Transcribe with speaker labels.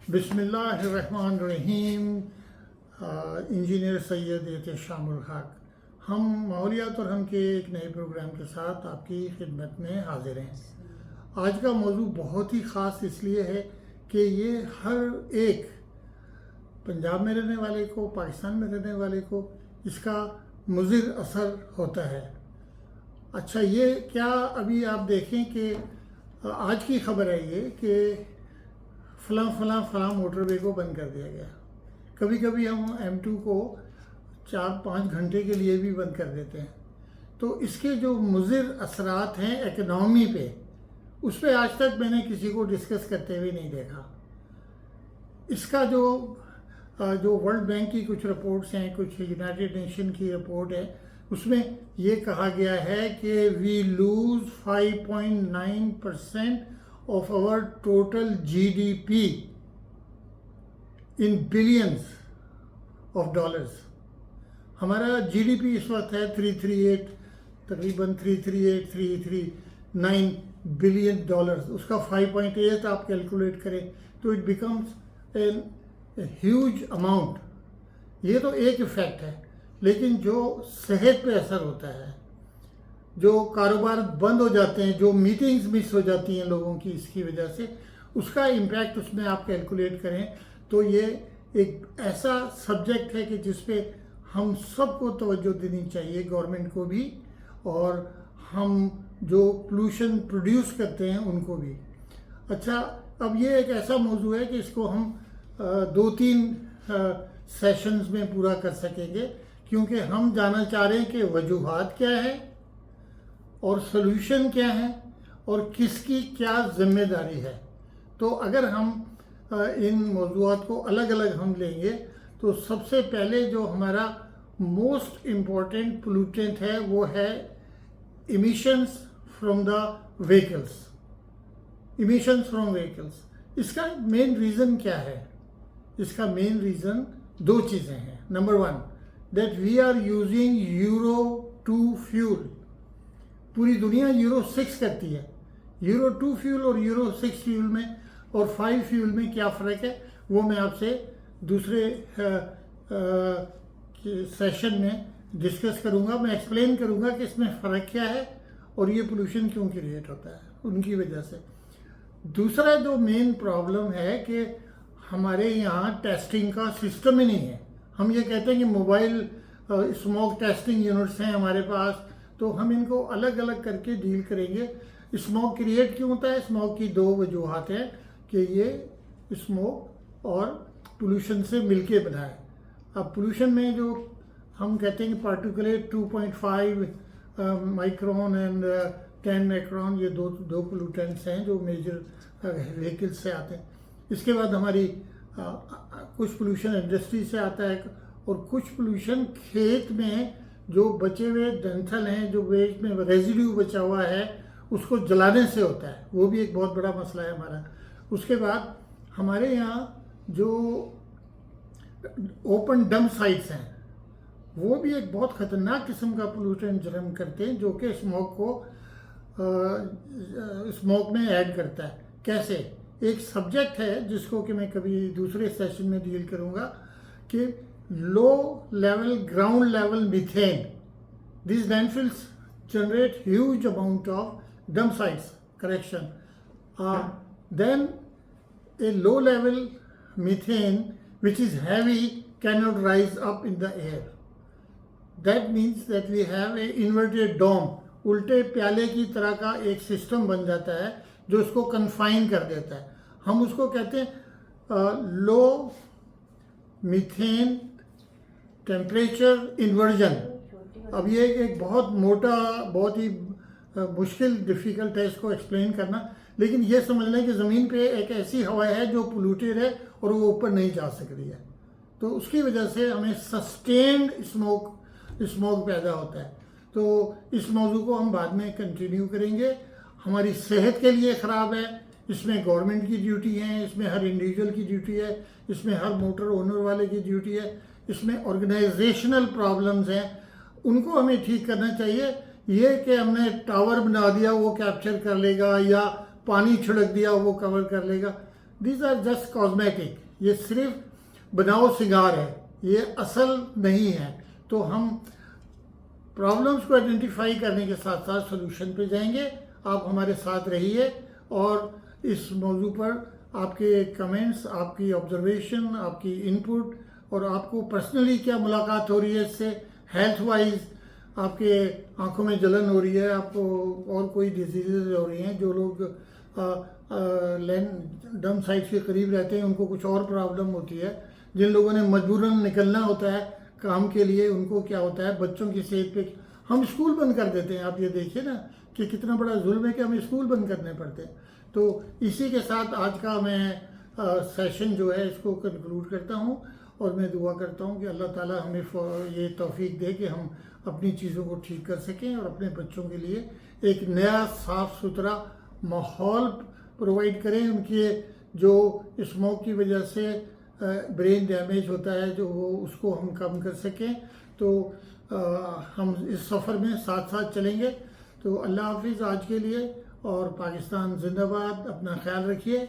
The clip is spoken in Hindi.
Speaker 1: बिस्मिल्लाहिर्रहमानिर्रहीम। इंजीनियर सैयद एहतेशामुल हक। हम माहौलियात और हम के एक नए प्रोग्राम के साथ आपकी खिदमत में हाजिर हैं। आज का मौजू बहुत ही ख़ास इसलिए है कि ये हर एक पंजाब में रहने वाले को, पाकिस्तान में रहने वाले को इसका मुज़िर असर होता है। अच्छा, ये क्या अभी आप देखें कि आज की खबर है ये कि फलां मोटरवे को बंद कर दिया गया। कभी कभी हम M2 को 4-5 घंटे के लिए भी बंद कर देते हैं। तो इसके जो मुज़िर असरात हैं इकनॉमी पे, उस पर आज तक मैंने किसी को डिस्कस करते हुए नहीं देखा। इसका जो वर्ल्ड बैंक की कुछ रिपोर्ट्स हैं, कुछ यूनाइटेड नेशन की रिपोर्ट है, उसमें ये कहा गया है कि we lose 5.9% of our total GDP in billions of dollars। हमारा GDP इस वक्त है 339 बिलियन डॉलर्स। उसका 5.8 आप कैलकुलेट करें तो it becomes N huge amount. ये तो एक इफेक्ट है, लेकिन जो सेहत पे असर होता है, जो कारोबार बंद हो जाते हैं, जो मीटिंग्स मिस हो जाती हैं लोगों की इसकी वजह से, उसका इम्पैक्ट उसमें आप कैलकुलेट करें तो ये एक ऐसा सब्जेक्ट है कि जिस पे हम सबको तवज्जो देनी चाहिए, गवर्नमेंट को भी और हम जो पोल्यूशन प्रोड्यूस करते हैं उनको भी। अच्छा, अब ये एक ऐसा मौजू है कि इसको हम 2-3 सेशंस में पूरा कर सकेंगे, क्योंकि हम जानना चाह रहे हैं कि वजूहात क्या है और सॉल्यूशन क्या है और किसकी क्या जिम्मेदारी है। तो अगर हम इन मौज़ूआत को अलग अलग हम लेंगे तो सबसे पहले जो हमारा मोस्ट इम्पॉर्टेंट पोल्यूटेंट है वो है emissions from the vehicles. Emissions from vehicles, इसका मेन रीज़न क्या है? इसका मेन रीज़न 2 चीज़ें हैं। Number 1, that we are using euro 2 fuel. पूरी दुनिया यूरो 6 करती है। यूरो 2 फ्यूल और यूरो 6 फ्यूल में और 5 फ्यूल में क्या फ़र्क है वो मैं आपसे दूसरे सेशन में डिस्कस करूंगा। मैं एक्सप्लेन करूंगा कि इसमें फ़र्क क्या है और ये पोल्यूशन क्यों क्रिएट होता है उनकी वजह से। दूसरा जो मेन प्रॉब्लम है कि हमारे यहाँ टेस्टिंग का सिस्टम ही नहीं है। हम ये कहते हैं कि मोबाइल स्मोक टेस्टिंग यूनिट्स हैं हमारे पास, तो हम इनको अलग अलग करके डील करेंगे। स्मोक क्रिएट क्यों होता है? स्मोक की 2 वजूहात हैं कि ये स्मोक और पोल्यूशन से मिलके बना है। अब पोल्यूशन में जो हम कहते हैं कि पार्टिकुलेट 2.5 माइक्रोन एंड 10 माइक्रोन, ये दो पोल्यूटेंट्स हैं जो मेजर व्हीकल्स से आते हैं। इसके बाद हमारी कुछ पोल्यूशन इंडस्ट्री से आता है और कुछ पोल्यूशन खेत में जो बचे हुए डंठल हैं, जो वेस्ट में रेजिड्यू बचा हुआ है, उसको जलाने से होता है। वो भी एक बहुत बड़ा मसला है हमारा। उसके बाद हमारे यहाँ जो ओपन डंप साइट्स हैं वो भी एक बहुत ख़तरनाक किस्म का पोल्यूटेंट जन्म करते हैं, जो कि स्मोक में ऐड करता है। कैसे? एक सब्जेक्ट है जिसको कि मैं कभी दूसरे सेशन में डील करूँगा कि low level ground level methane. This landfills generate huge amount of dump sites, correction. Then a low level methane which is heavy cannot rise up in the air. That means that we have a inverted dome, उल्टे प्याले की तरह का एक सिस्टम बन जाता है जो उसको कन्फाइन कर देता है। हम उसको कहते हैं लो मीथेन टेम्परेचर इन्वर्जन। अब ये एक बहुत मोटा, बहुत ही मुश्किल डिफ़िकल्ट है इसको एक्सप्लेन करना, लेकिन ये समझ लें कि ज़मीन पे एक ऐसी हवा है जो पोल्यूटेड है और वो ऊपर नहीं जा सक रही है, तो उसकी वजह से हमें सस्टेन्ड स्मोक पैदा होता है। तो इस मौजू को हम बाद में कंटिन्यू करेंगे। हमारी सेहत के लिए ख़राब है, इसमें गवर्नमेंट की ड्यूटी है, इसमें हर इंडिविजुअल की ड्यूटी है, इसमें हर मोटर ओनर वाले की ड्यूटी है, इसमें ऑर्गेनाइजेशनल प्रॉब्लम्स हैं, उनको हमें ठीक करना चाहिए। ये कि हमने टावर बना दिया वो कैप्चर कर लेगा या पानी छिड़क दिया वो कवर कर लेगा, दीज आर जस्ट कॉस्मेटिक, ये सिर्फ बनाओ सिंगार है, ये असल नहीं है। तो हम प्रॉब्लम्स को आइडेंटिफाई करने के साथ साथ सोल्यूशन पे जाएंगे। आप हमारे साथ रहिए और इस मौजू पर आपके कमेंट्स, आपकी ऑब्जर्वेशन, आपकी इनपुट और आपको पर्सनली क्या मुलाकात हो रही है इससे, हेल्थ वाइज आपके आंखों में जलन हो रही है, आपको और कोई डिजीज़ हो रही हैं, जो लोग डम साइट्स के करीब रहते हैं उनको कुछ और प्रॉब्लम होती है, जिन लोगों ने मजबूरन निकलना होता है काम के लिए उनको क्या होता है, बच्चों की सेहत पे हम स्कूल बंद कर देते हैं। आप ये देखिए ना कि कितना बड़ा जुल्म है कि हमें स्कूल बंद करने पड़ते हैं। तो इसी के साथ आज का मैं सेशन जो है इसको कंक्लूड करता हूँ और मैं दुआ करता हूँ कि अल्लाह ताला हमें ये तौफीक दे कि हम अपनी चीज़ों को ठीक कर सकें और अपने बच्चों के लिए एक नया साफ़ सुथरा माहौल प्रोवाइड करें। उनके जो स्मोक की वजह से ब्रेन डैमेज होता है जो वो उसको हम कम कर सकें। तो हम इस सफ़र में साथ साथ चलेंगे। तो अल्लाह हाफिज़ आज के लिए, और पाकिस्तान जिंदाबाद। अपना ख्याल रखिए।